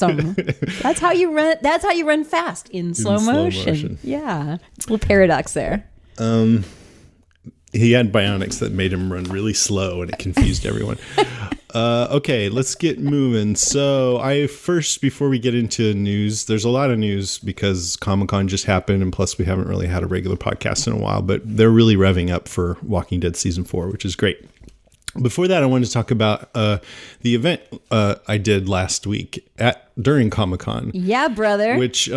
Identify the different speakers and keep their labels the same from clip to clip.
Speaker 1: awesome. That's how you run. That's how you run fast in slow motion. Yeah, it's a little paradox there.
Speaker 2: He had bionics that made him run really slow, and it confused everyone. Okay, let's get moving. So before we get into news, there's a lot of news because Comic-Con just happened, and plus we haven't really had a regular podcast in a while, but they're really revving up for Walking Dead Season 4, which is great. Before that, I wanted to talk about the event I did last week during Comic-Con.
Speaker 1: Yeah, brother.
Speaker 2: Which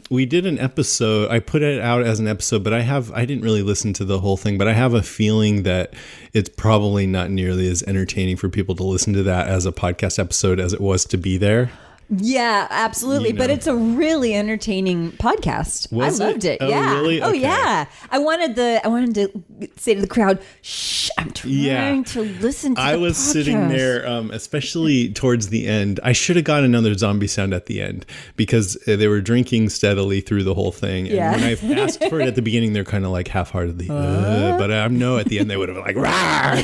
Speaker 2: we did an episode. I put it out as an episode, but I didn't really listen to the whole thing. But I have a feeling that it's probably not nearly as entertaining for people to listen to that as a podcast episode as it was to be there.
Speaker 1: Yeah, absolutely. But it's a really entertaining podcast. I loved it.
Speaker 2: Oh,
Speaker 1: yeah.
Speaker 2: Really?
Speaker 1: Oh,
Speaker 2: okay.
Speaker 1: yeah. I wanted to say to the crowd, shh, I'm trying to listen to
Speaker 2: I was sitting there, especially towards the end. I should have got another zombie sound at the end because they were drinking steadily through the whole thing. And when I asked for it at the beginning, they're kind of like half-heartedly, but I know at the end they would have been like, rah!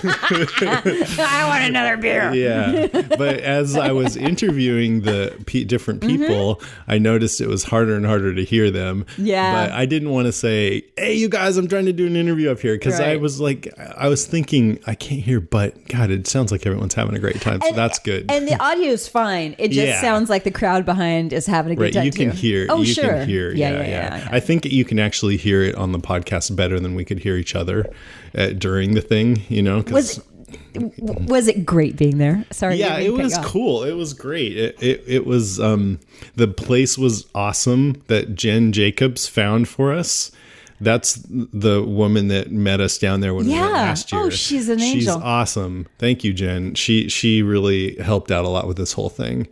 Speaker 1: I want another beer.
Speaker 2: Yeah. But as I was interviewing the different people, I noticed it was harder and harder to hear them.
Speaker 1: Yeah.
Speaker 2: But I didn't want to say, hey, you guys, I'm trying to do an interview up here. Because I was thinking, I can't hear, but God, it sounds like everyone's having a great time. So that's good.
Speaker 1: And the audio is fine. It just sounds like the crowd behind is having a good time.
Speaker 2: You can hear.
Speaker 1: Oh,
Speaker 2: you
Speaker 1: sure.
Speaker 2: can hear. Yeah. I think you can actually hear it on the podcast better than we could hear each other during the thing, you know.
Speaker 1: Was it great being there? Sorry.
Speaker 2: Yeah, it was cool. It was great. It was the place was awesome that Jen Jacobs found for us. That's the woman that met us down there when we went last year.
Speaker 1: Oh, she's an angel.
Speaker 2: She's awesome. Thank you, Jen. She really helped out a lot with this whole thing.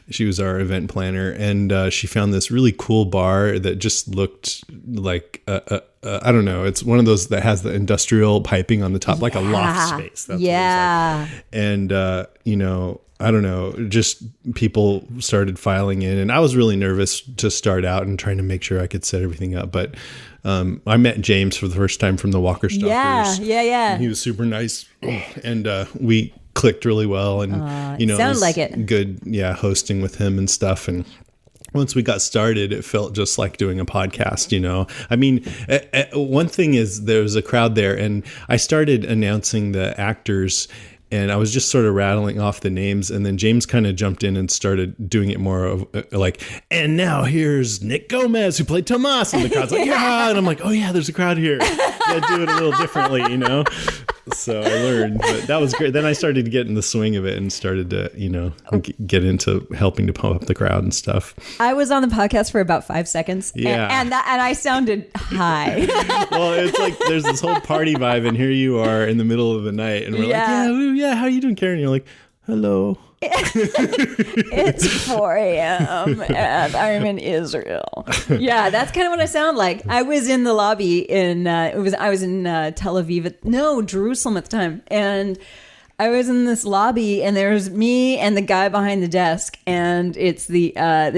Speaker 2: She was our event planner, and she found this really cool bar that just looked like I don't know. It's one of those that has the industrial piping on the top, like a loft space. That's what it was like. And I don't know. Just people started filing in, and I was really nervous to start out and trying to make sure I could set everything up. But I met James for the first time from the Walker Stalkers.
Speaker 1: Yeah.
Speaker 2: He was super nice, and we clicked really well, and it
Speaker 1: sounded like it.
Speaker 2: Good, hosting with him and stuff. And once we got started, it felt just like doing a podcast, I mean, one thing is there was a crowd there, and I started announcing the actors, and I was just sort of rattling off the names, and then James kind of jumped in and started doing it more of like, and now here's Nick Gomez, who played Tomas, and the crowd's like, yeah, and I'm like, oh yeah, there's a crowd here. Gotta do it a little differently, So I learned, but that was great. Then I started to get in the swing of it and started to, get into helping to pump up the crowd and stuff.
Speaker 1: I was on the podcast for about 5 seconds.
Speaker 2: Yeah.
Speaker 1: And I sounded high.
Speaker 2: Well, it's like there's this whole party vibe, and here you are in the middle of the night, and we're like, yeah, how you doing, Karen? And you're like, hello.
Speaker 1: It's 4 a.m. and I'm in Israel. Yeah, that's kind of what I sound like. I was in the lobby I was in Tel Aviv, Jerusalem at the time, and I was in this lobby, and there's me and the guy behind the desk, and it's the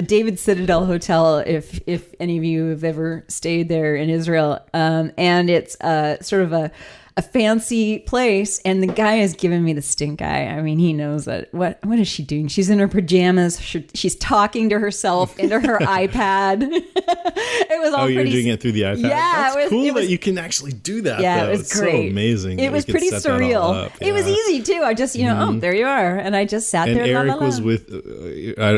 Speaker 1: David Citadel Hotel. If any of you have ever stayed there in Israel, and it's sort of a fancy place, and the guy is giving me the stink eye. I mean, he knows that. What is she doing? She's in her pajamas. She's talking to herself into her iPad. It was all
Speaker 2: you're doing it through the iPad?
Speaker 1: Yeah.
Speaker 2: That's cool that you can actually do that.
Speaker 1: Yeah,
Speaker 2: though.
Speaker 1: It was
Speaker 2: it's
Speaker 1: great.
Speaker 2: So amazing.
Speaker 1: It was pretty surreal. It was easy too. I just, there you are. And I just sat there.
Speaker 2: And Eric was with,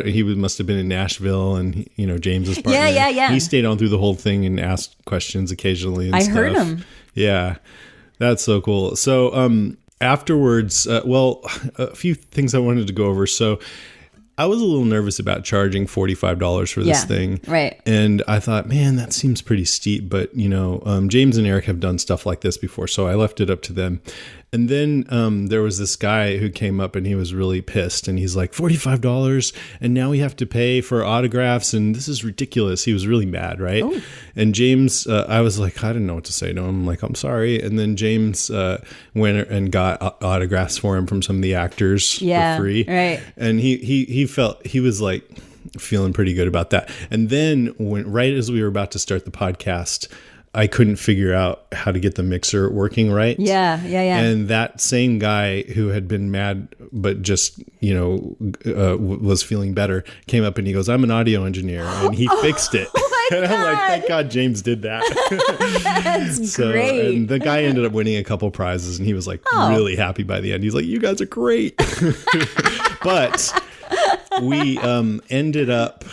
Speaker 2: he must have been in Nashville, and, James's partner.
Speaker 1: Yeah.
Speaker 2: He stayed on through the whole thing and asked questions occasionally and stuff. I
Speaker 1: heard him.
Speaker 2: Yeah. That's so cool. So afterwards, a few things I wanted to go over. So I was a little nervous about charging $45 for this thing.
Speaker 1: Right.
Speaker 2: And I thought, man, that seems pretty steep. But, James and Eric have done stuff like this before, so I left it up to them. And then there was this guy who came up, and he was really pissed. And he's like, $45, and now we have to pay for autographs, and this is ridiculous. He was really mad, right? Oh. And James, I was like, I didn't know what to say to him. I'm like, I'm sorry. And then James went and got autographs for him from some of the actors for free.
Speaker 1: Right.
Speaker 2: And he was like feeling pretty good about that. And then right as we were about to start the podcast, I couldn't figure out how to get the mixer working right.
Speaker 1: Yeah.
Speaker 2: And that same guy who had been mad, but just, was feeling better, came up and he goes, I'm an audio engineer. And he fixed it. And I'm like, thank God James did that.
Speaker 1: That's great.
Speaker 2: And the guy ended up winning a couple prizes and he was like really happy by the end. He's like, you guys are great. But we ended up,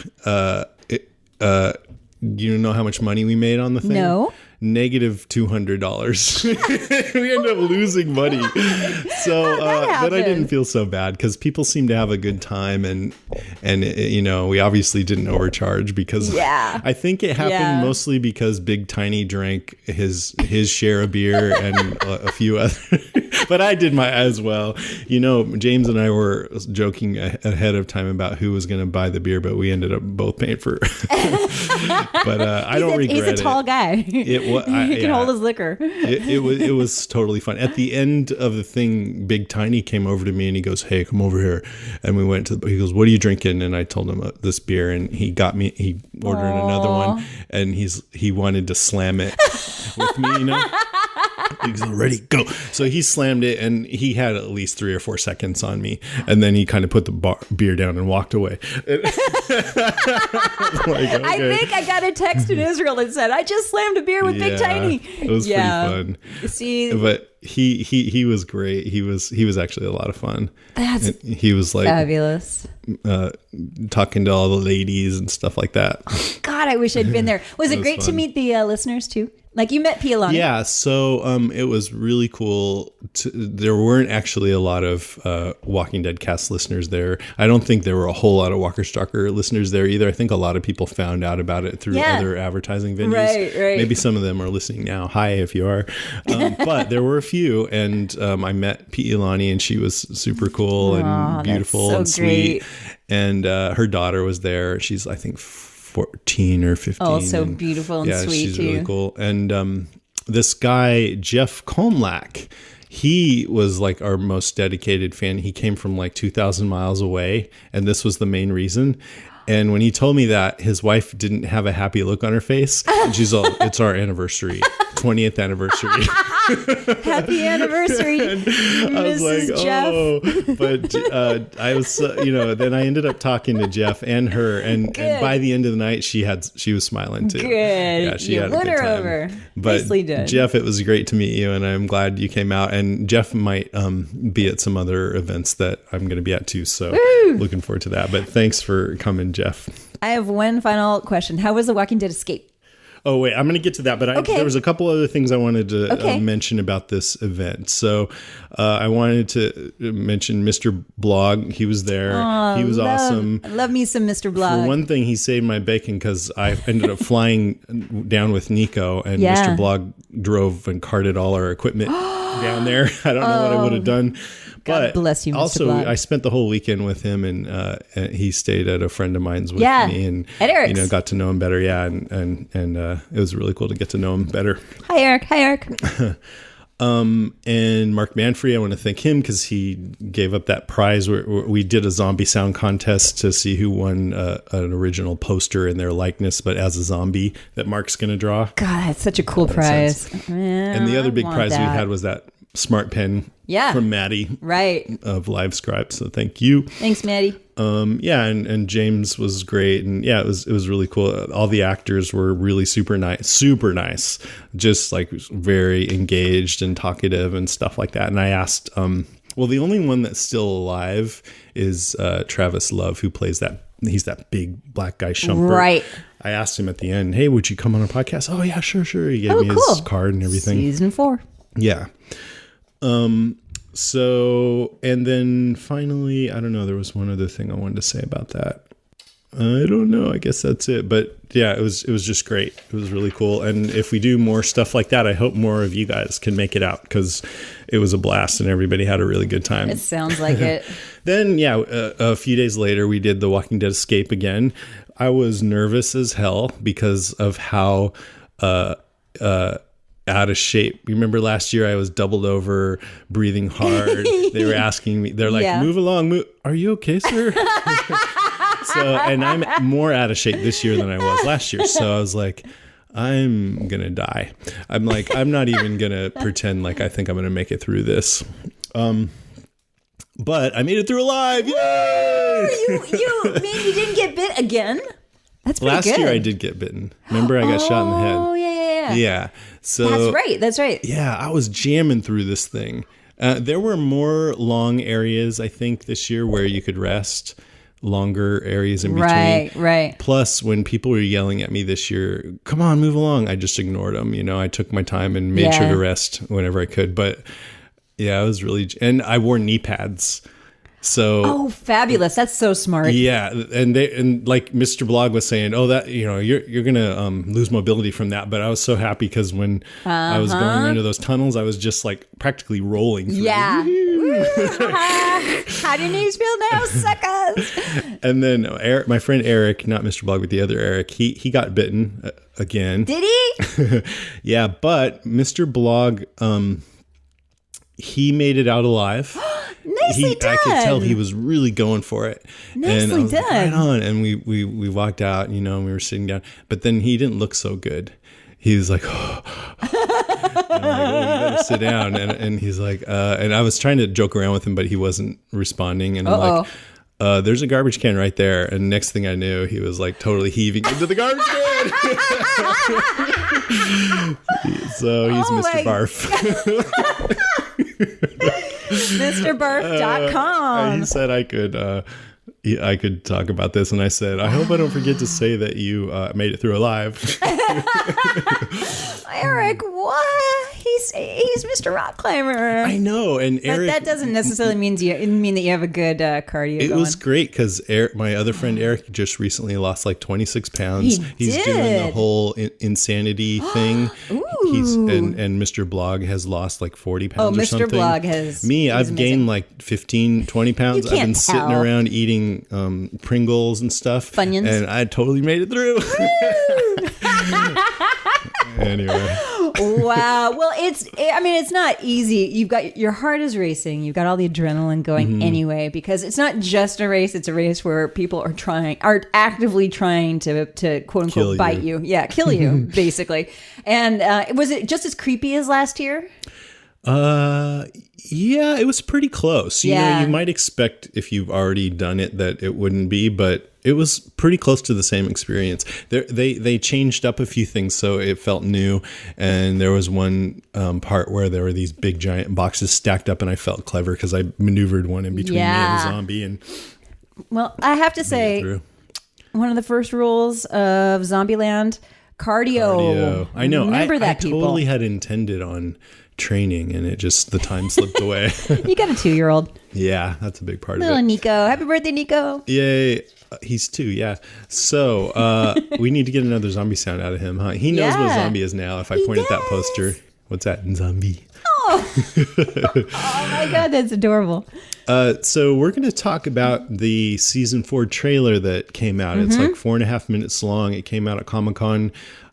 Speaker 2: you know how much money we made on the thing?
Speaker 1: No.
Speaker 2: Negative $200. We ended up losing money. So, but I didn't feel so bad because people seemed to have a good time, and we obviously didn't overcharge because I think it happened mostly because Big Tiny drank his share of beer and a few other. But I did my as well. James and I were joking ahead of time about who was going to buy the beer, but we ended up both paying for it. But I don't regret it.
Speaker 1: He's a tall guy.
Speaker 2: He
Speaker 1: can hold his liquor.
Speaker 2: It was totally fun. At the end of the thing, Big Tiny came over to me and he goes, "Hey, come over here." And we went he goes, "What are you drinking?" And I told him this beer, and he ordered another one, and he wanted to slam it with me, He's ready, go. So he slammed it, and he had at least 3 or 4 seconds on me, and then he kind of put the beer down and walked away. I
Speaker 1: think I got a text in Israel that said, "I just slammed a beer with Big Tiny."
Speaker 2: It was pretty fun.
Speaker 1: See,
Speaker 2: but he was great. He was actually a lot of fun. He was like
Speaker 1: fabulous.
Speaker 2: Talking to all the ladies and stuff like that.
Speaker 1: God, I wish I'd been there. Was it great to meet the listeners too? Like you met Pialani.
Speaker 2: Yeah, so it was really cool. There weren't actually a lot of Walking Dead cast listeners there. I don't think there were a whole lot of Walker Stalker listeners there either. I think a lot of people found out about it through other advertising venues.
Speaker 1: Right.
Speaker 2: Maybe some of them are listening now. Hi, if you are. But there were a few, and I met Pialani, and she was super cool and beautiful and sweet. And her daughter was there. She's, I think, 14 or 15.
Speaker 1: Oh, so beautiful and sweet
Speaker 2: she's
Speaker 1: too.
Speaker 2: Really cool. And this guy, Jeff Komlak, he was like our most dedicated fan. He came from like 2,000 miles away, and this was the main reason. And when he told me that, his wife didn't have a happy look on her face. And she's all, "It's our anniversary, 20th anniversary."
Speaker 1: Happy anniversary, Mrs. Jeff.
Speaker 2: But I was, then I ended up talking to Jeff and her, and by the end of the night, she was smiling too.
Speaker 1: Good.
Speaker 2: Yeah, she had a good time.
Speaker 1: Over.
Speaker 2: But
Speaker 1: nicely done.
Speaker 2: Jeff, it was great to meet you, and I'm glad you came out. And Jeff might be at some other events that I'm going to be at too. So looking forward to that. But thanks for coming, Jeff.
Speaker 1: I have one final question. How was the Walking Dead escape?
Speaker 2: Oh, wait, I'm going to get to that, but there was a couple other things I wanted to mention about this event. So I wanted to mention Mr. Blog. He was there. He was awesome.
Speaker 1: Love me some Mr. Blog.
Speaker 2: For one thing, he saved my bacon because I ended up flying down with Nico, and Mr. Blog drove and carted all our equipment down there. I don't know what I would have done.
Speaker 1: God bless you, Mr.
Speaker 2: Also,
Speaker 1: Blog.
Speaker 2: I spent the whole weekend with him, and he stayed at a friend of mine's with me, and
Speaker 1: at Eric's.
Speaker 2: got to know him better. Yeah, and it was really cool to get to know him better.
Speaker 1: Hi, Eric.
Speaker 2: And Mark Manfrey, I want to thank him because he gave up that prize where we did a zombie sound contest to see who won an original poster in their likeness, but as a zombie that Mark's going to draw.
Speaker 1: God, that's such a cool prize.
Speaker 2: And the other big prize we had was that smart pen from Maddie of LiveScribe. So thank you.
Speaker 1: Thanks, Maddie.
Speaker 2: And James was great, and it was really cool. All the actors were really super nice, just like very engaged and talkative and stuff like that. And I asked, the only one that's still alive is Travis Love, who plays that. He's that big black guy, Shumpert. Right. I asked him at the end, "Hey, would you come on a podcast?" "Oh yeah, sure." He gave me his card and everything.
Speaker 1: Season 4.
Speaker 2: Yeah. So, and then finally, I don't know, there was one other thing I wanted to say about that. I don't know. I guess that's it. But yeah, it was just great. It was really cool. And if we do more stuff like that, I hope more of you guys can make it out because it was a blast and everybody had a really good time.
Speaker 1: It sounds like it.
Speaker 2: Then, a few days later, we did the Walking Dead escape again. I was nervous as hell because of how out of shape. Remember last year I was doubled over, breathing hard. They were asking me, they're like, "Move along, move. Are you okay, sir?" So, and I'm more out of shape this year than I was last year. So I was like, I'm going to die. I'm like, I'm not even going to pretend like I think I'm going to make it through this. But I made it through alive. Yay!
Speaker 1: You mean you didn't get bit again? That's pretty
Speaker 2: Last
Speaker 1: good.
Speaker 2: year I did get bitten. Remember, I got shot in the head.
Speaker 1: Oh, yeah.
Speaker 2: Yeah. So
Speaker 1: That's right.
Speaker 2: yeah, I was jamming through this thing. There were more long areas, I think, this year where you could rest. Longer areas in between.
Speaker 1: Right.
Speaker 2: Plus, when people were yelling at me this year, come on, move along, I just ignored them. You know, I took my time and made sure to rest whenever I could. But yeah, I was really, and I wore knee pads. So
Speaker 1: fabulous! That's so smart.
Speaker 2: yeah, and like Mr. Blog was saying, that you're gonna lose mobility from that. But I was so happy because when I was going into those tunnels, I was just like practically rolling through.
Speaker 1: Yeah. How do your knees feel now, suckers?
Speaker 2: And then Eric, my friend Eric, not Mr. Blog, but the other Eric, he got bitten again.
Speaker 1: Did he?
Speaker 2: Yeah, but Mr. Blog, he made it out alive.
Speaker 1: Nicely done.
Speaker 2: I could tell he was really going for it.
Speaker 1: Nicely
Speaker 2: and I was
Speaker 1: done.
Speaker 2: like, right on. And we walked out, and we were sitting down. But then he didn't look so good. He was like, and I'm like, you better sit down. And he's like, and I was trying to joke around with him, but he wasn't responding. And I'm like, there's a garbage can right there. And next thing I knew, he was like totally heaving into the garbage can. So he's Mr. Barf.
Speaker 1: MrBarf.com.
Speaker 2: He said I could talk about this, and I said, I hope I don't forget to say that you made it through alive.
Speaker 1: Eric, what? He's Mr. Rock Climber.
Speaker 2: I know, and Eric.
Speaker 1: But that doesn't necessarily mean that you have a good cardio.
Speaker 2: It was great because my other friend Eric just recently lost like 26 pounds. He's
Speaker 1: did.
Speaker 2: doing the whole insanity thing.
Speaker 1: Ooh.
Speaker 2: And Mr. Blog has lost like 40 pounds or something.
Speaker 1: Mr. Blog has.
Speaker 2: I've gained like 15, 20 pounds. I've been sitting around eating Pringles and stuff.
Speaker 1: Funyuns.
Speaker 2: And I totally made it through. Anyway.
Speaker 1: Wow. Well, it's not easy. Your heart is racing. You've got all the adrenaline going anyway, because it's not just a race. It's a race where people are actively trying to quote unquote bite you. Yeah. Kill you basically. And was it just as creepy as last year?
Speaker 2: Yeah, it was pretty close. You
Speaker 1: Yeah.
Speaker 2: know, you might expect if you've already done it that it wouldn't be, but it was pretty close to the same experience. They changed up a few things, so it felt new. And there was one part where there were these big giant boxes stacked up, and I felt clever because I maneuvered one in between me and the zombie. And
Speaker 1: well, I have to say, one of the first rules of Zombieland, cardio.
Speaker 2: I know.
Speaker 1: Remember that,
Speaker 2: I
Speaker 1: people.
Speaker 2: totally had intended on training, and the time slipped away.
Speaker 1: You got a 2-year-old.
Speaker 2: Yeah, that's a big part
Speaker 1: Little
Speaker 2: of it.
Speaker 1: Nico. Happy birthday, Nico.
Speaker 2: Yay. He's 2, yeah. So we need to get another zombie sound out of him, huh? He knows what zombie is now if I point at that poster. What's that? Zombie.
Speaker 1: Oh. Oh my God, that's adorable.
Speaker 2: So we're going to talk about the season 4 trailer that came out. It's like 4.5 minutes long. It came out at Comic-Con.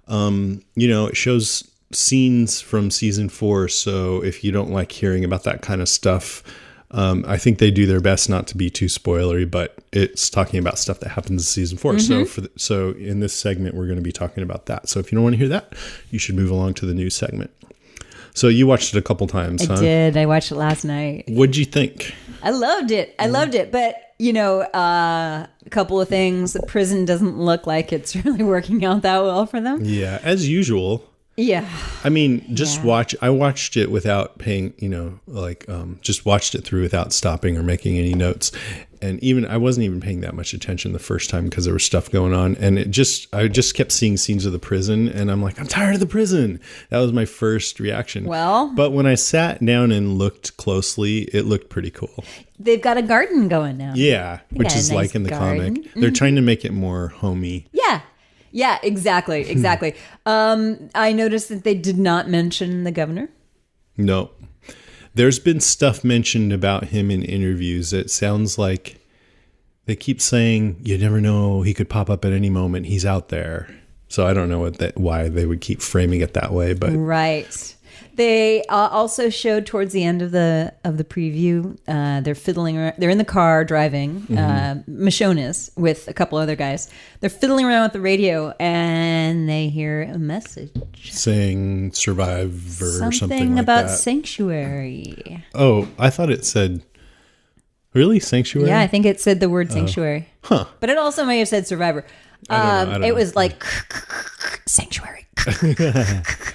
Speaker 2: It shows scenes from season 4. So if you don't like hearing about that kind of stuff, I think they do their best not to be too spoilery, but it's talking about stuff that happens in season 4. So in this segment, we're going to be talking about that. So if you don't want to hear that, you should move along to the news segment. So you watched it a couple times, huh?
Speaker 1: I did. I watched it last night.
Speaker 2: What'd you think?
Speaker 1: I loved it. But a couple of things. The prison doesn't look like it's really working out that well for them.
Speaker 2: Yeah, as usual.
Speaker 1: Yeah.
Speaker 2: I mean, I watched it without paying, just watched it through without stopping or making any notes. And I wasn't even paying that much attention the first time because there was stuff going on. And I just kept seeing scenes of the prison, and I'm like, I'm tired of the prison. That was my first reaction.
Speaker 1: Well,
Speaker 2: but when I sat down and looked closely, it looked pretty cool.
Speaker 1: They've got a garden going now.
Speaker 2: Yeah, which is like in the comic. They're trying to make it more homey.
Speaker 1: Yeah. Yeah, exactly. I noticed that they did not mention the governor.
Speaker 2: No. There's been stuff mentioned about him in interviews. It sounds like they keep saying, you never know, he could pop up at any moment. He's out there. So I don't know why they would keep framing it that way. But
Speaker 1: right. They also showed towards the end of the preview. They're fiddling around. They're in the car driving. Michonne is with a couple other guys. They're fiddling around with the radio, and they hear a message
Speaker 2: saying "Survivor" or something like
Speaker 1: about
Speaker 2: that.
Speaker 1: sanctuary.
Speaker 2: Oh, I thought it said. Really, sanctuary?
Speaker 1: Yeah, I think it said the word sanctuary.
Speaker 2: Huh.
Speaker 1: But it also may have said survivor.
Speaker 2: I don't know.
Speaker 1: It was like sanctuary,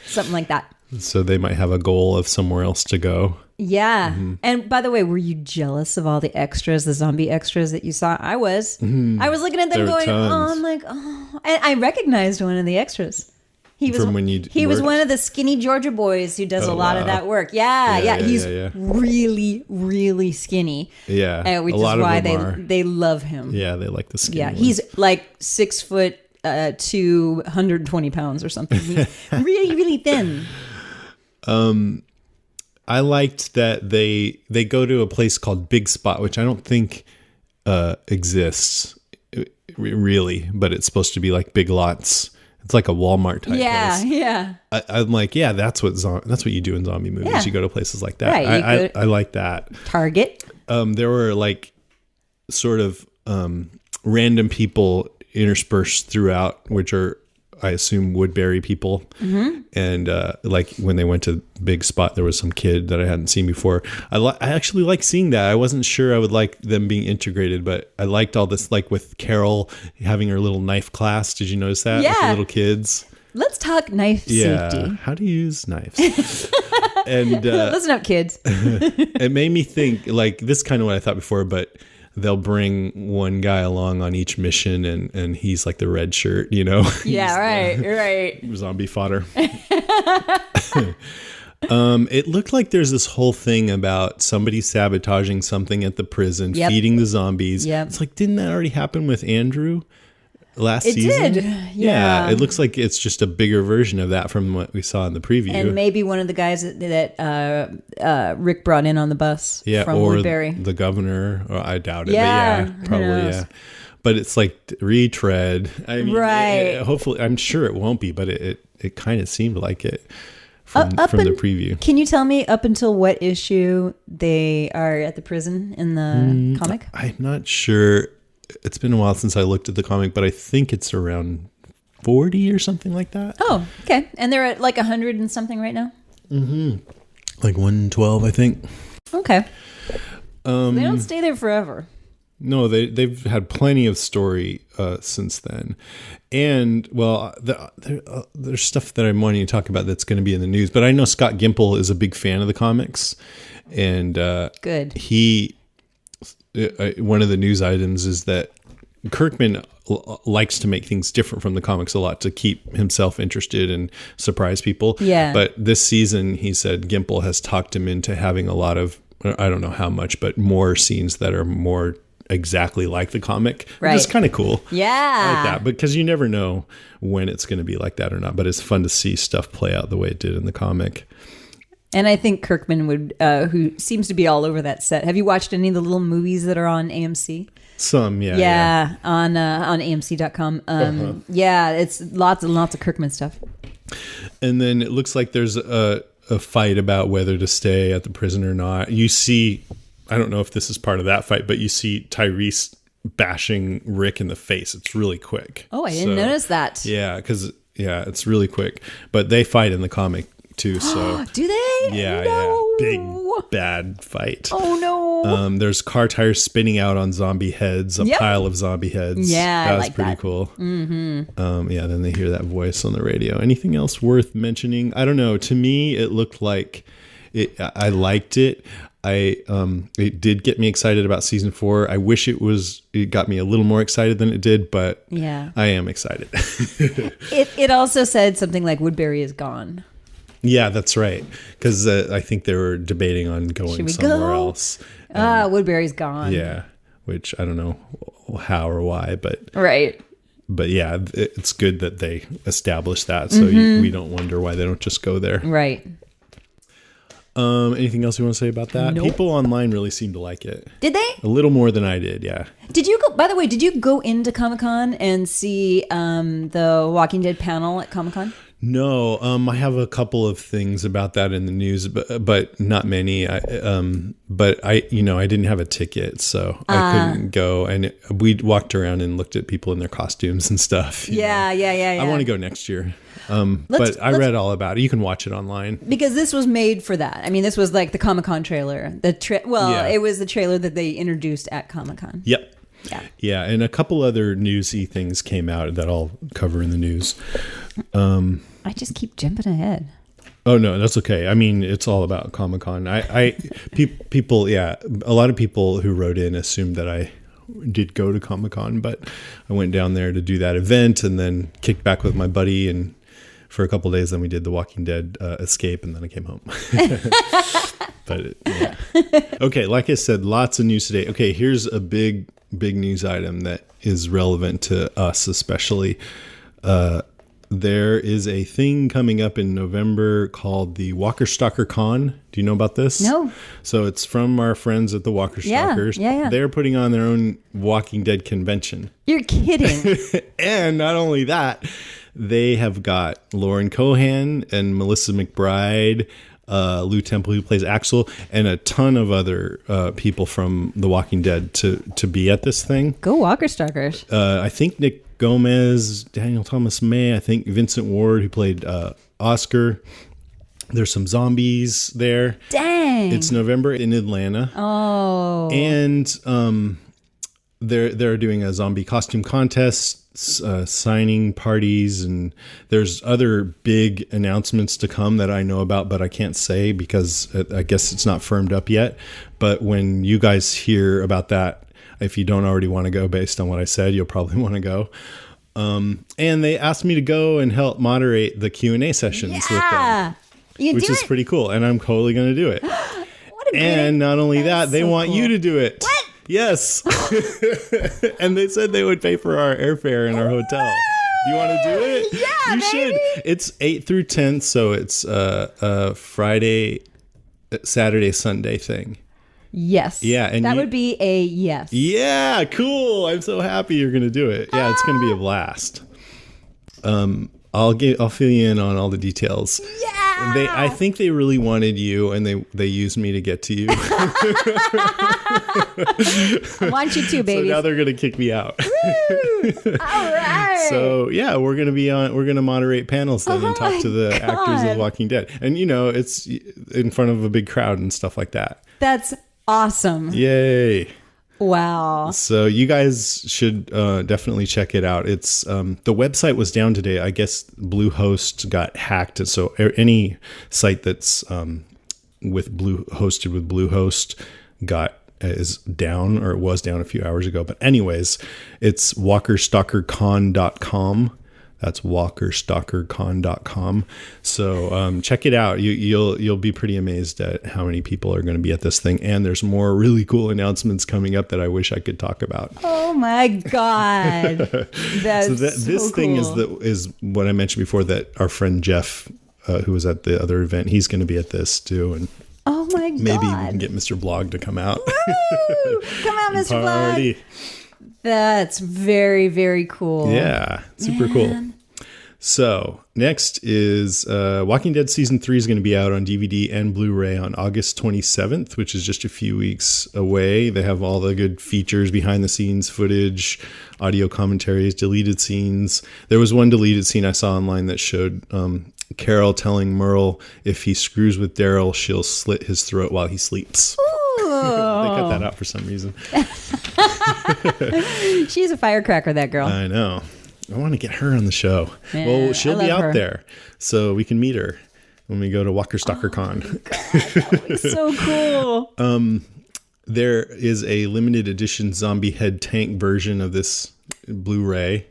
Speaker 1: something like that.
Speaker 2: So they might have a goal of somewhere else to go.
Speaker 1: Yeah. And by the way, were you jealous of all the extras, the zombie extras that you saw? I was. I was looking at them
Speaker 2: There were
Speaker 1: going,
Speaker 2: tons.
Speaker 1: oh, I'm like, oh. And I recognized one of the extras. He was
Speaker 2: From when you
Speaker 1: he was
Speaker 2: worked?
Speaker 1: one of the skinny Georgia boys who does a lot of
Speaker 2: wow.
Speaker 1: that work. Yeah. He's
Speaker 2: yeah.
Speaker 1: really, really skinny.
Speaker 2: Yeah,
Speaker 1: Which
Speaker 2: a
Speaker 1: is
Speaker 2: lot
Speaker 1: why
Speaker 2: of them are.
Speaker 1: they love him.
Speaker 2: Yeah, they like the skinny
Speaker 1: Yeah,
Speaker 2: ones.
Speaker 1: he's like 6 foot to 120 pounds or something. He's really, really thin.
Speaker 2: I liked that they go to a place called Big Spot, which I don't think exists really, but it's supposed to be like Big Lots. It's like a Walmart type place.
Speaker 1: Yeah.
Speaker 2: I'm like, yeah, that's what you do in zombie movies.
Speaker 1: Yeah.
Speaker 2: You go to places like that.
Speaker 1: Right,
Speaker 2: I like that.
Speaker 1: Target.
Speaker 2: There were like sort of random people interspersed throughout, which are, I assume, Woodbury people. And like when they went to Big Spot, there was some kid that I hadn't seen before. I actually like seeing that. I wasn't sure I would like them being integrated, but I liked all this, like with Carol having her little knife class. Did you notice that? With the
Speaker 1: Yeah.
Speaker 2: little kids.
Speaker 1: Let's talk knife safety.
Speaker 2: How to use knives. And
Speaker 1: Listen up, kids.
Speaker 2: it made me think, like, this is kind of what I thought before, but they'll bring one guy along on each mission and he's like the red shirt, you know?
Speaker 1: Yeah, right.
Speaker 2: Zombie fodder. It looked like there's this whole thing about somebody sabotaging something at the prison,
Speaker 1: Yep.
Speaker 2: feeding the zombies.
Speaker 1: Yep.
Speaker 2: It's like, didn't that already happen with Andrew last
Speaker 1: It
Speaker 2: season?
Speaker 1: did.
Speaker 2: Yeah.
Speaker 1: Yeah.
Speaker 2: It looks like it's just a bigger version of that from what we saw in the preview.
Speaker 1: And maybe one of the guys that Rick brought in on the bus from
Speaker 2: or
Speaker 1: Woodbury.
Speaker 2: the governor. Or I doubt it.
Speaker 1: Yeah,
Speaker 2: but
Speaker 1: who
Speaker 2: yeah, probably
Speaker 1: knows?
Speaker 2: yeah. But it's like retread. I mean,
Speaker 1: Right.
Speaker 2: hopefully, I'm sure it won't be, but it kind of seemed like it from the preview.
Speaker 1: Can you tell me up until what issue they are at the prison in the comic?
Speaker 2: I'm not sure. It's been a while since I looked at the comic, but I think it's around 40 or something like that.
Speaker 1: Oh, okay. And they're at like 100 and something right now?
Speaker 2: Like 112, I think.
Speaker 1: Okay. They don't stay there forever.
Speaker 2: No, they've had plenty of story since then, and well, there's stuff that I'm wanting to talk about that's going to be in the news. But I know Scott Gimple is a big fan of the comics, and
Speaker 1: Good.
Speaker 2: He one of the news items is that Kirkman likes to make things different from the comics a lot to keep himself interested and surprise people.
Speaker 1: Yeah.
Speaker 2: But this season, he said Gimple has talked him into having a lot of, I don't know how much, but more scenes that are more exactly like the comic.
Speaker 1: Right.
Speaker 2: It's kind of cool.
Speaker 1: Yeah.
Speaker 2: I like that, because you never know when it's going to be like that or not. But it's fun to see stuff play out the way it did in the comic.
Speaker 1: And I think Kirkman would, who seems to be all over that set. Have you watched any of the little movies that are on AMC?
Speaker 2: Some, yeah.
Speaker 1: Yeah, on AMC.com. Yeah, it's lots and lots of Kirkman stuff.
Speaker 2: And then it looks like there's a fight about whether to stay at the prison or not. You see, I don't know if this is part of that fight, but you see Tyrese bashing Rick in the face. It's really quick.
Speaker 1: Oh, I didn't notice that.
Speaker 2: Yeah, because it's really quick. But they fight in the comic too. So
Speaker 1: Do they?
Speaker 2: yeah,
Speaker 1: No.
Speaker 2: big bad fight.
Speaker 1: Oh no.
Speaker 2: There's car tires spinning out on zombie heads, a
Speaker 1: Yep.
Speaker 2: pile of zombie heads.
Speaker 1: Yeah,
Speaker 2: that
Speaker 1: I
Speaker 2: was
Speaker 1: like
Speaker 2: pretty
Speaker 1: that.
Speaker 2: cool. Mm-hmm. Yeah, then they hear that voice on the radio. Anything else worth mentioning? I don't know. To me, it looked like it. I liked it. It did get me excited about season 4. I wish it got me a little more excited than it did, but
Speaker 1: Yeah.
Speaker 2: I am excited.
Speaker 1: It also said something like Woodbury is gone.
Speaker 2: Yeah, that's right. Because I think they were debating on going
Speaker 1: Should we
Speaker 2: somewhere
Speaker 1: go?
Speaker 2: else.
Speaker 1: Woodbury's gone.
Speaker 2: Yeah, which I don't know how or why, but
Speaker 1: Right.
Speaker 2: yeah, it's good that they established that, so we don't wonder why they don't just go there.
Speaker 1: Right.
Speaker 2: Anything else you want to say about that?
Speaker 1: Nope.
Speaker 2: People online really seem to like it.
Speaker 1: Did they?
Speaker 2: A little more than I did, yeah.
Speaker 1: Did you go? By the way, did you go into Comic-Con and see the Walking Dead panel at Comic-Con?
Speaker 2: No, I have a couple of things about that in the news, but not many. But I didn't have a ticket, so I couldn't go. And we walked around and looked at people in their costumes and stuff.
Speaker 1: Yeah.
Speaker 2: I want to go next year. But I read all about it. You can watch it online.
Speaker 1: Because this was made for that. I mean, this was like the Comic-Con trailer. It was the trailer that they introduced at Comic-Con.
Speaker 2: Yep.
Speaker 1: Yeah,
Speaker 2: and a couple other newsy things came out that I'll cover in the news.
Speaker 1: I just keep jumping ahead.
Speaker 2: Oh no, that's okay. I mean, it's all about Comic-Con. People, a lot of people who wrote in assumed that I did go to Comic-Con, but I went down there to do that event and then kicked back with my buddy and for a couple of days. Then we did the Walking Dead escape, and then I came home. But yeah. Okay, like I said, lots of news today. Okay, here's a big news item that is relevant to us, especially. There is a thing coming up in November called the Walker Stalker Con. Do you know about this?
Speaker 1: No.
Speaker 2: So it's from our friends at the Walker Stalkers.
Speaker 1: Yeah.
Speaker 2: They're putting on their own Walking Dead convention.
Speaker 1: You're kidding.
Speaker 2: And not only that, they have got Lauren Cohan and Melissa McBride, Lou Temple, who plays Axel, and a ton of other people from The Walking Dead to be at this thing.
Speaker 1: Go Walker Stalkers.
Speaker 2: I think Nick Gomez, Daniel Thomas May, I think Vincent Ward, who played Oscar. There's some zombies there.
Speaker 1: Dang.
Speaker 2: It's November in Atlanta.
Speaker 1: Oh.
Speaker 2: And they're doing a zombie costume contest, signing parties, and there's other big announcements to come that I know about, but I can't say because I guess it's not firmed up yet. But when you guys hear about that, if you don't already want to go based on what I said, you'll probably want to go. And they asked me to go and help moderate the Q&A sessions with them, which is pretty cool. And I'm totally going to do it. And not only that, they want you to do it.
Speaker 1: What?
Speaker 2: Yes. And they said they would pay for our airfare and our hotel. Do you want to do it?
Speaker 1: Yeah,
Speaker 2: you should. It's 8th through 10th, so it's a Friday, Saturday, Sunday thing.
Speaker 1: Yes.
Speaker 2: Yeah, and
Speaker 1: that would be a yes.
Speaker 2: Yeah, cool. I'm so happy you're going to do it. Yeah, it's going to be a blast. I'll fill you in on all the details.
Speaker 1: Yeah.
Speaker 2: I think they really wanted you, and they used me to get to you.
Speaker 1: I want you to, baby.
Speaker 2: So now they're going to kick me out.
Speaker 1: Woo! All right.
Speaker 2: So yeah, we're going to moderate panels then and talk to the actors of Walking Dead, and it's in front of a big crowd and stuff like that.
Speaker 1: That's awesome.
Speaker 2: Yay.
Speaker 1: Wow.
Speaker 2: So you guys should definitely check it out. It's the website was down today. I guess Bluehost got hacked. So any site that's hosted with Bluehost is down, or it was down a few hours ago. But anyways, it's walkerstalkercon.com. That's walkerstalkercon.com. So check it out. You'll be pretty amazed at how many people are going to be at this thing. And there's more really cool announcements coming up that I wish I could talk about.
Speaker 1: Oh my God.
Speaker 2: This thing is what I mentioned before, that our friend Jeff, who was at the other event, he's going to be at this too. And
Speaker 1: oh my God.
Speaker 2: Maybe we can get Mr. Blog to come out.
Speaker 1: Woo! Come out, Mr. Blog. That's very, very cool.
Speaker 2: Yeah, super cool. So next is Walking Dead Season 3 is going to be out on DVD and Blu-ray on August 27th, which is just a few weeks away. They have all the good features, behind the scenes footage, audio commentaries, deleted scenes. There was one deleted scene I saw online that showed Carol telling Merle if he screws with Daryl, she'll slit his throat while he sleeps. They cut that out for some reason.
Speaker 1: She's a firecracker, that girl.
Speaker 2: I know. I want to get her on the show.
Speaker 1: Man,
Speaker 2: well, she'll be out
Speaker 1: her.
Speaker 2: there, so we can meet her when we go to Walker Stalker Con.
Speaker 1: God, that would be so cool.
Speaker 2: There is a limited edition zombie head tank version of this Blu-ray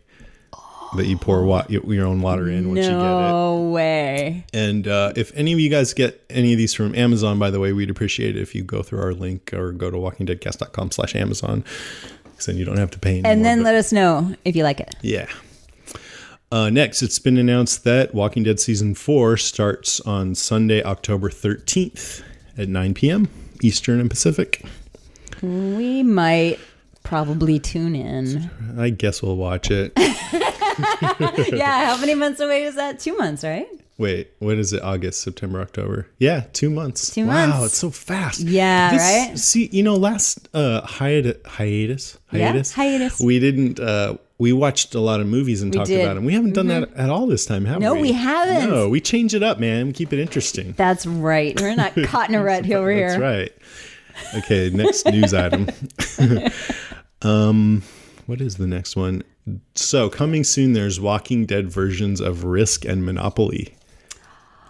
Speaker 2: that you pour your own water in once you get it.
Speaker 1: No way.
Speaker 2: And if any of you guys get any of these from Amazon, by the way, we'd appreciate it if you go through our link or go to walkingdeadcast.com/Amazon. Because then you don't have to pay anymore.
Speaker 1: And then let us know if you like it.
Speaker 2: Yeah. Next, it's been announced that Walking Dead Season 4 starts on Sunday, October 13th at 9 p.m. Eastern and Pacific.
Speaker 1: We might probably tune in.
Speaker 2: I guess we'll watch it.
Speaker 1: Yeah, how many months away is that? 2 months, right?
Speaker 2: Wait, what is it? August, September, October. Yeah, 2 months.
Speaker 1: 2 months.
Speaker 2: Wow, it's so fast.
Speaker 1: Yeah, right?
Speaker 2: See, last hiatus.
Speaker 1: Yeah, hiatus.
Speaker 2: We didn't. We watched a lot of movies and talked
Speaker 1: did.
Speaker 2: about them. We haven't done that at all this time, have we?
Speaker 1: No, we haven't.
Speaker 2: No, we change it up, man. We keep it interesting.
Speaker 1: That's right. We're not caught in a rut over here.
Speaker 2: That's right. Okay, next news item. What is the next one? So coming soon, there's Walking Dead versions of Risk and Monopoly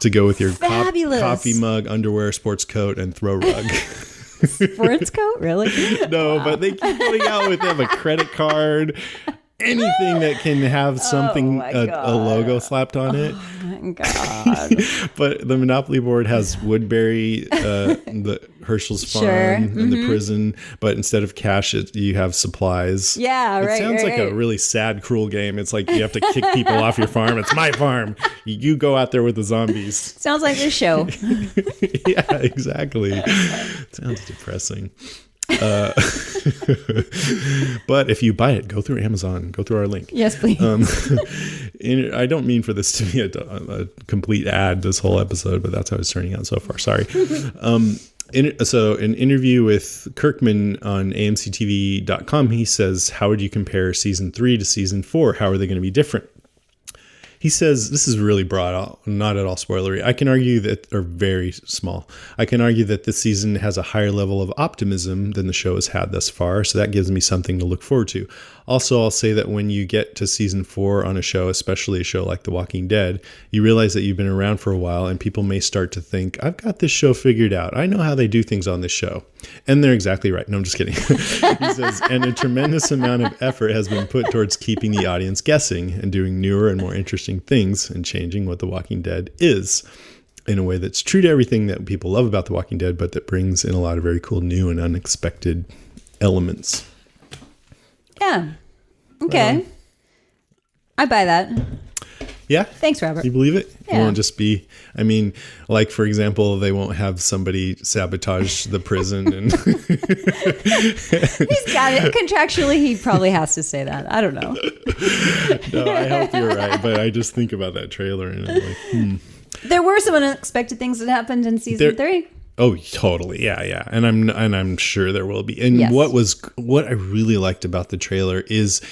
Speaker 2: to go with your coffee mug, underwear, sports coat, and throw rug.
Speaker 1: Sports coat? Really?
Speaker 2: No, but they keep putting out with them a credit card, anything that can have something, a logo slapped on it.
Speaker 1: Oh my God.
Speaker 2: But the Monopoly board has Woodbury, the Herschel's farm, and the prison. But instead of cash, you have supplies.
Speaker 1: Yeah, right.
Speaker 2: It sounds like a really sad, cruel game. It's like you have to kick people off your farm. It's my farm. You go out there with the zombies.
Speaker 1: Sounds like this show.
Speaker 2: Yeah, exactly. Sounds depressing. But if you buy it, go through Amazon. Go through our link.
Speaker 1: Yes, please.
Speaker 2: I don't mean for this to be a complete ad, this whole episode, but that's how it's turning out so far. Sorry. So an interview with Kirkman on AMCTV.com, he says, how would you compare season 3 to season 4? How are they going to be different? He says, this is really broad, not at all spoilery. I can argue that, or very small, I can argue that this season has a higher level of optimism than the show has had thus far. So that gives me something to look forward to. Also, I'll say that when you get to season 4 on a show, especially a show like The Walking Dead, you realize that you've been around for a while and people may start to think, I've got this show figured out. I know how they do things on this show. And they're exactly right. No, I'm just kidding. He says, and a tremendous amount of effort has been put towards keeping the audience guessing and doing newer and more interesting things and changing what The Walking Dead is in a way that's true to everything that people love about The Walking Dead, but that brings in a lot of very cool, new and unexpected elements.
Speaker 1: Yeah. Okay. I buy that.
Speaker 2: Yeah.
Speaker 1: Thanks, Robert.
Speaker 2: You believe it?
Speaker 1: Yeah.
Speaker 2: It won't just be, I mean, like, for example, they won't have somebody sabotage the prison. And
Speaker 1: He's got it. Contractually, he probably has to say that. I don't know.
Speaker 2: No, I hope you're right. But I just think about that trailer and I'm like,
Speaker 1: There were some unexpected things that happened in season 3.
Speaker 2: Oh, totally. Yeah. And I'm sure there will be. And
Speaker 1: yes.
Speaker 2: what I really liked about the trailer is,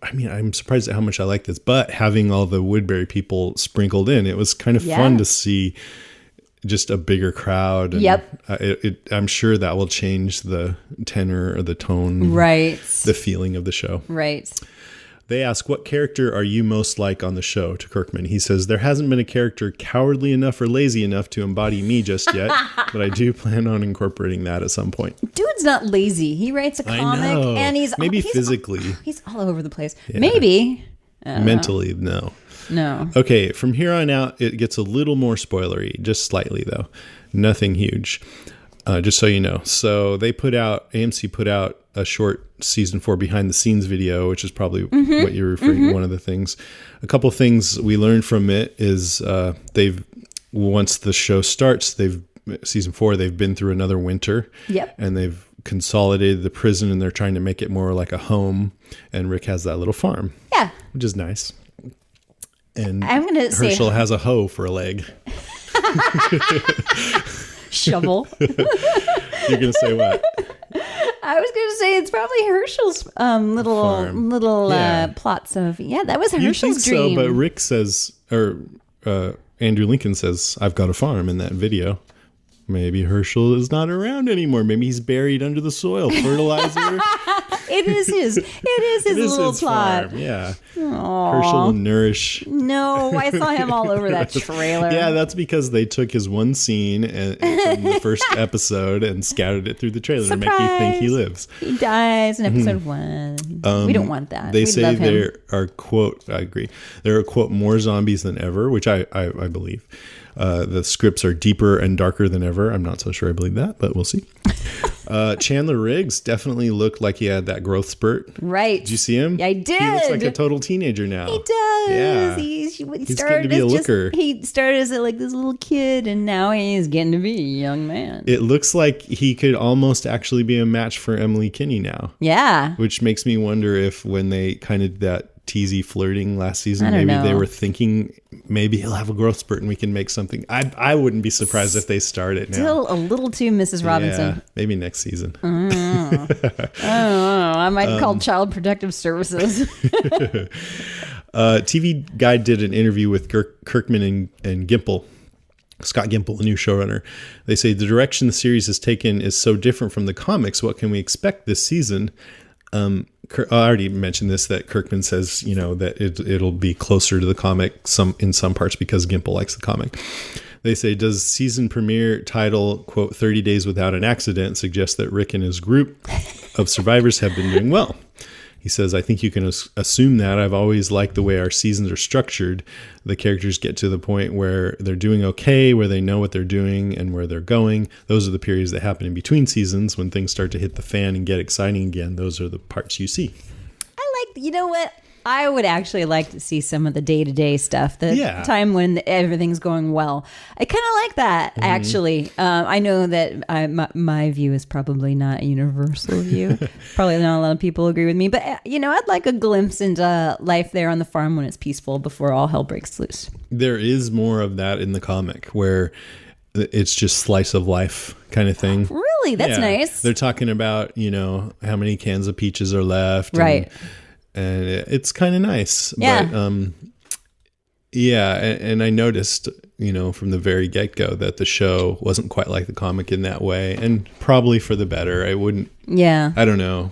Speaker 2: I'm surprised at how much I like this, but having all the Woodbury people sprinkled in, it was kind of fun to see just a bigger crowd. And
Speaker 1: yep.
Speaker 2: I'm sure that will change the tenor or the tone,
Speaker 1: right?
Speaker 2: The feeling of the show.
Speaker 1: Right.
Speaker 2: They ask, what character are you most like on the show, to Kirkman? He says, there hasn't been a character cowardly enough or lazy enough to embody me just yet, but I do plan on incorporating that at some point.
Speaker 1: Dude's not lazy. He writes a comic and he's
Speaker 2: physically.
Speaker 1: He's all over the place.
Speaker 2: Yeah.
Speaker 1: Maybe.
Speaker 2: Mentally, no.
Speaker 1: No.
Speaker 2: Okay, from here on out, it gets a little more spoilery, just slightly though. Nothing huge. Just so you know. So AMC put out a short season 4 behind the scenes video, which is probably what you're referring to, one of the things. A couple things we learned from it is once the show starts, season 4, they've been through another winter.
Speaker 1: Yep.
Speaker 2: And they've consolidated the prison and they're trying to make it more like a home. And Rick has that little farm. Yeah. Which is nice. And Herschel has a hoe for a leg.
Speaker 1: Shovel.
Speaker 2: You're going to say what?
Speaker 1: I was going to say it's probably Herschel's little plots of, that was Herschel's dream.
Speaker 2: So, but Rick says, or Andrew Lincoln says, I've got a farm in that video. Maybe Herschel is not around anymore. Maybe he's buried under the soil. Fertilizer. It is his
Speaker 1: little plot.
Speaker 2: Farm. Yeah. Aww. Herschel will nourish.
Speaker 1: No, I saw him all over that trailer.
Speaker 2: Yeah, that's because they took his one scene from the first episode and scattered it through the trailer to make you think he lives.
Speaker 1: He dies in episode 1. We don't want that.
Speaker 2: They say there are, quote, I agree, there are, quote, more zombies than ever, which I believe. The scripts are deeper and darker than ever. I'm not so sure I believe that, but we'll see. Chandler Riggs definitely looked like he had that growth spurt. Right. Did you see him?
Speaker 1: I did.
Speaker 2: He looks like a total teenager now.
Speaker 1: He does.
Speaker 2: Yeah.
Speaker 1: He's
Speaker 2: getting to be a looker.
Speaker 1: He started as like this little kid, and now he's getting to be a young man.
Speaker 2: It looks like he could almost actually be a match for Emily Kinney now.
Speaker 1: Yeah.
Speaker 2: Which makes me wonder if when they kind of that teasy flirting last season.
Speaker 1: I don't
Speaker 2: Maybe
Speaker 1: know.
Speaker 2: they were thinking maybe he'll have a growth spurt and we can make something. I wouldn't be surprised if they start it now.
Speaker 1: Still a little too Mrs. Robinson.
Speaker 2: Yeah, maybe next season.
Speaker 1: I don't know. I might call Child Protective Services.
Speaker 2: TV Guide did an interview with Kirkman and Gimple. Scott Gimple, the new showrunner. They say the direction the series has taken is so different from the comics. What can we expect this season? I already mentioned this, that Kirkman says, that it'll be closer to the comic in some parts because Gimple likes the comic. They say, does season premiere title, quote, 30 Days Without an Accident, suggest that Rick and his group of survivors have been doing well? He says, I think you can assume that. I've always liked the way our seasons are structured. The characters get to the point where they're doing okay, where they know what they're doing and where they're going. Those are the periods that happen in between seasons when things start to hit the fan and get exciting again. Those are the parts you see.
Speaker 1: You know what? I would actually like to see some of the day-to-day stuff, the time when everything's going well. I kind of like that, actually. I know that my view is probably not a universal view. Probably not a lot of people agree with me. But, I'd like a glimpse into life there on the farm when it's peaceful before all hell breaks loose.
Speaker 2: There is more of that in the comic where it's just slice of life kind of thing.
Speaker 1: Really? That's nice.
Speaker 2: They're talking about, how many cans of peaches are left.
Speaker 1: Right.
Speaker 2: And it's kind of nice.
Speaker 1: Yeah.
Speaker 2: But, and I noticed, from the very get-go that the show wasn't quite like the comic in that way, and probably for the better. I don't know.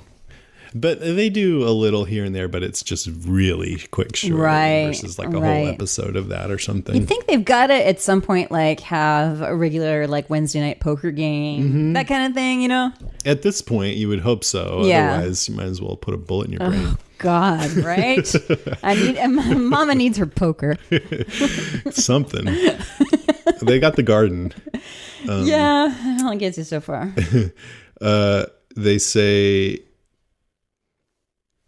Speaker 2: But they do a little here and there, but it's just really quick short versus like a whole episode of that or something.
Speaker 1: You think they've got to, at some point, like have a regular like Wednesday night poker game, that kind of thing,
Speaker 2: At this point, you would hope so.
Speaker 1: Yeah.
Speaker 2: Otherwise, you might as well put a bullet in your brain.
Speaker 1: Oh, God, right? Mama needs her poker.
Speaker 2: Something. They got the garden.
Speaker 1: Yeah, it only gets you so far.
Speaker 2: They say...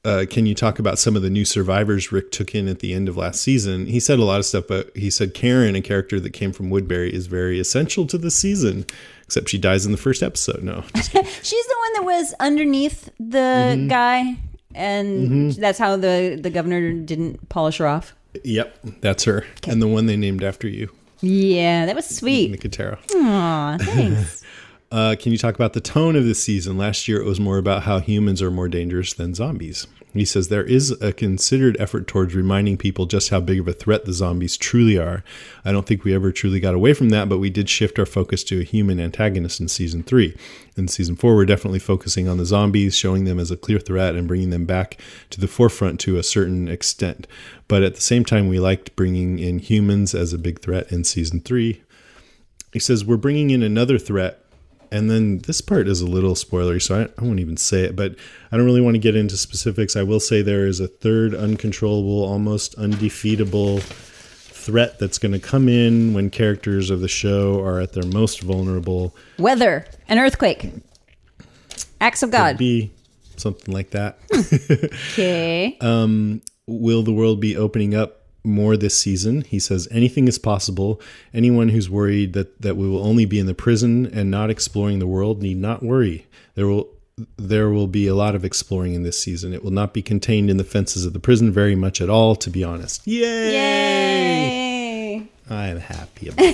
Speaker 2: can you talk about some of the new survivors Rick took in at the end of last season? He said a lot of stuff, but he said Karen, a character that came from Woodbury, is very essential to this season, except she dies in the first episode. No, just kidding.
Speaker 1: She's the one that was underneath the guy, and that's how the governor didn't polish her off.
Speaker 2: Yep, that's her. Okay. And the one they named after you.
Speaker 1: Yeah, that was sweet.
Speaker 2: Nicotero.
Speaker 1: Aw, thanks.
Speaker 2: Can you talk about the tone of this season? Last year, it was more about how humans are more dangerous than zombies. He says there is a considered effort towards reminding people just how big of a threat the zombies truly are. I don't think we ever truly got away from that, but we did shift our focus to a human antagonist in season 3. In season 4, we're definitely focusing on the zombies, showing them as a clear threat and bringing them back to the forefront to a certain extent. But at the same time, we liked bringing in humans as a big threat in season 3. He says we're bringing in another threat. And then this part is a little spoilery, so I won't even say it, but I don't really want to get into specifics. I will say there is a third uncontrollable, almost undefeatable threat that's going to come in when characters of the show are at their most vulnerable.
Speaker 1: Weather, an earthquake, acts of God.
Speaker 2: Could be something like that.
Speaker 1: Okay.
Speaker 2: Will the world be opening up more this season? He says anything is possible. Anyone who's worried that we will only be in the prison and not exploring the world need not worry. There will be a lot of exploring in this season. It will not be contained in the fences of the prison very much at all, to be honest. Yay!
Speaker 1: Yay!
Speaker 2: I'm happy about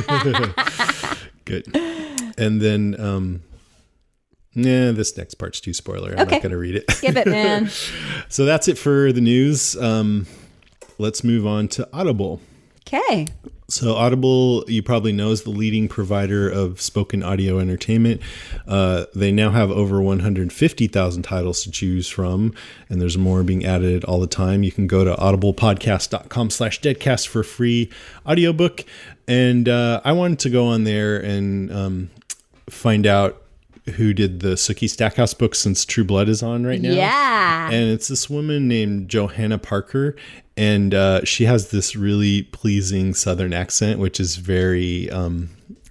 Speaker 2: that. Good. And then this next part's too spoiler. I'm not going to read it.
Speaker 1: Skip it, man.
Speaker 2: So that's it for the news. Let's move on to Audible.
Speaker 1: Okay.
Speaker 2: So Audible, you probably know, is the leading provider of spoken audio entertainment. They now have over 150,000 titles to choose from, and there's more being added all the time. You can go to audiblepodcast.com/deadcast for a free audiobook. And I wanted to go on there and find out who did the Sookie Stackhouse book, since True Blood is on right now.
Speaker 1: Yeah.
Speaker 2: And it's this woman named Johanna Parker. And she has this really pleasing Southern accent, which is very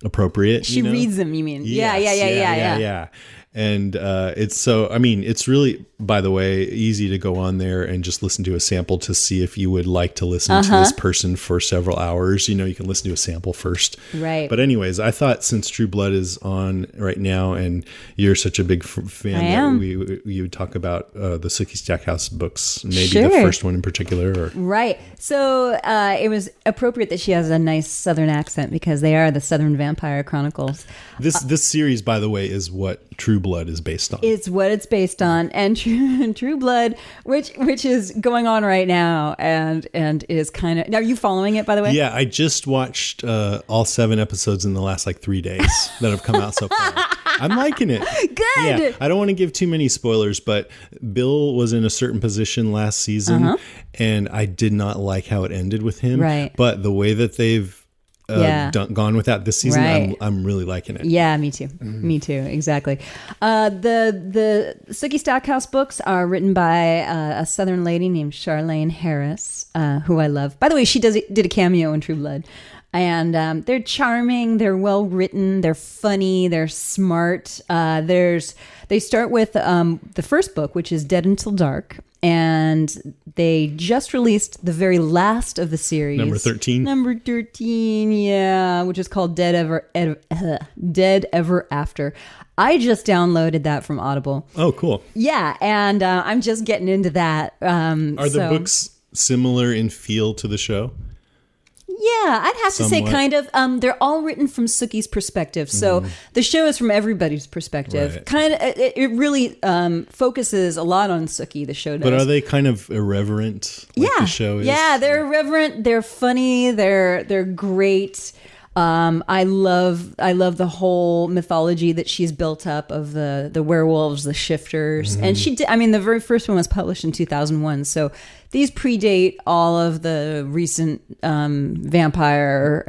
Speaker 2: appropriate.
Speaker 1: She reads them, you mean?
Speaker 2: Yes, yeah. And it's so, I mean, it's really, by the way, easy to go on there and just listen to a sample to see if you would like to listen to this person for several hours. You know, you can listen to a sample first.
Speaker 1: Right.
Speaker 2: But anyways, I thought since True Blood is on right now and you're such a big fan that you would talk about the Sookie Stackhouse books, maybe the first one in particular. Or.
Speaker 1: Right. So it was appropriate that she has a nice Southern accent because they are the Southern Vampire Chronicles.
Speaker 2: This series, by the way, is what True Blood is based on.
Speaker 1: It's what it's based on, and True Blood, which is going on right now, and is kind of. Are you following it, by the way?
Speaker 2: Yeah, I just watched all 7 episodes in the last 3 days that have come out so far. I'm liking it.
Speaker 1: Good.
Speaker 2: Yeah, I don't want to give too many spoilers, but Bill was in a certain position last season, and I did not like how it ended with him.
Speaker 1: Right.
Speaker 2: But the way that they've gone with that this season, I'm really liking it.
Speaker 1: Yeah, me too. Me too. Exactly. The Sookie Stackhouse books are written by a Southern lady named Charlene Harris, who I love. By the way, she did a cameo in True Blood. And they're charming, they're well written, they're funny, they're smart. They start with the first book, which is Dead Until Dark. And they just released the very last of the series.
Speaker 2: Number 13?
Speaker 1: Number 13, yeah, which is called Dead Ever After. I just downloaded that from Audible.
Speaker 2: Oh, cool.
Speaker 1: Yeah, and I'm just getting into that.
Speaker 2: Are the books similar in feel to the show?
Speaker 1: Yeah, I'd have to say kind of. They're all written from Sookie's perspective. So the show is from everybody's perspective. Right. Kind of, it really focuses a lot on Sookie, the show does.
Speaker 2: But are they kind of irreverent like the show is?
Speaker 1: Yeah, they're irreverent. They're funny. They're great. I love the whole mythology that she's built up of the werewolves, the shifters. And she did, I mean, the very first one was published in 2001. So these predate all of the recent vampire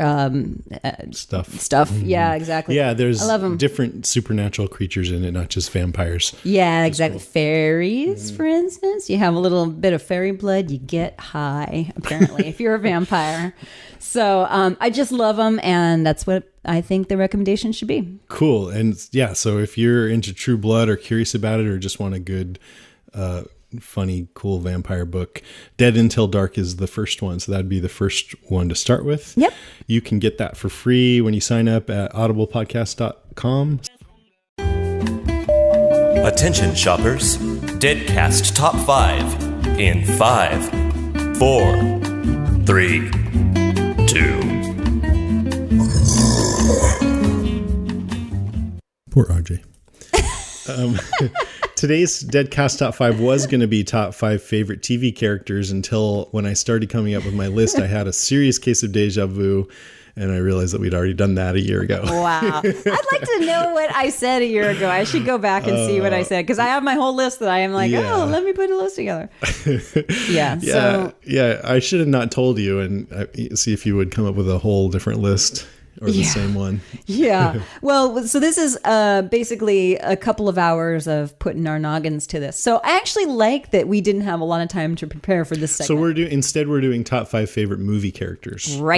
Speaker 1: stuff. Yeah, exactly.
Speaker 2: Yeah, there's
Speaker 1: I love 'em.
Speaker 2: Different supernatural creatures in it, not just vampires.
Speaker 1: Yeah, exactly. Cool. Fairies, for instance. You have a little bit of fairy blood, you get high, apparently, if you're a vampire. So I just love them, and that's what I think the recommendation should be.
Speaker 2: Cool. And yeah, so if you're into True Blood or curious about it or just want a good, funny, cool vampire book, Dead Until Dark is the first one. So that'd be the first one to start with.
Speaker 1: Yep.
Speaker 2: You can get that for free when you sign up at audiblepodcast.com.
Speaker 3: Attention shoppers, Deadcast Top 5 in 5, 4, 3, 2.
Speaker 2: Poor RJ. Today's Deadcast Top 5 was going to be top 5 favorite TV characters until when I started coming up with my list, I had a serious case of deja vu, and I realized that we'd already done that a year ago.
Speaker 1: Wow. I'd like to know what I said a year ago. I should go back and see what I said, because I have my whole list that I am like, let me put a list together.
Speaker 2: Yeah, I should have not told you and see if you would come up with a whole different list. Or the same one.
Speaker 1: Yeah. Well, so this is basically a couple of hours of putting our noggins to this. So I actually like that we didn't have a lot of time to prepare for this segment.
Speaker 2: So we're doing top 5 favorite movie characters.
Speaker 1: Right.